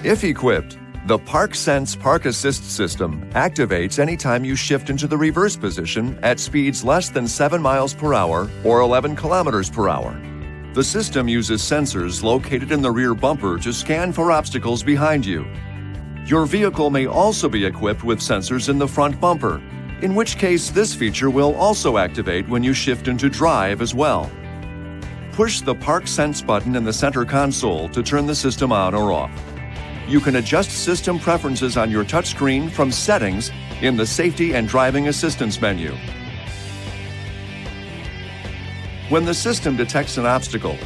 If equipped, the Parksense Park Assist system activates anytime you shift into the reverse position at speeds less than 7 miles per hour or 11 kilometers per hour. The system uses sensors located in the rear bumper to scan for obstacles behind you. Your vehicle may also be equipped with sensors in the front bumper, in which case this feature will also activate when you shift into drive as well. Push the Parksense button in the center console to turn the system on or off. You can adjust system preferences on your touchscreen from Settings in the Safety and Driving Assistance menu. When the system detects an obstacle,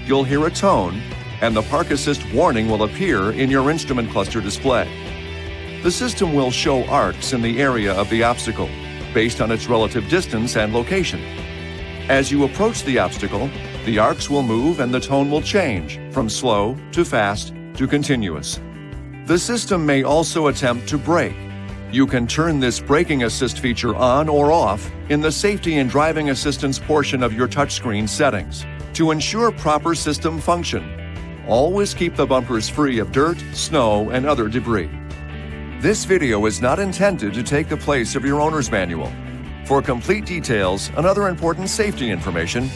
you'll hear a tone, and the Park Assist warning will appear in your instrument cluster display. The system will show arcs in the area of the obstacle, based on its relative distance and location. As you approach the obstacle, the arcs will move and the tone will change from slow to fast to continuous. The system may also attempt to brake. You can turn this braking assist feature on or off in the Safety and Driving Assistance portion of your touchscreen settings. To ensure proper system function, always keep the bumpers free of dirt, snow, and other debris. This video is not intended to take the place of your owner's manual. For complete details and other important safety information,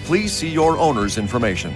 please see your owner's information.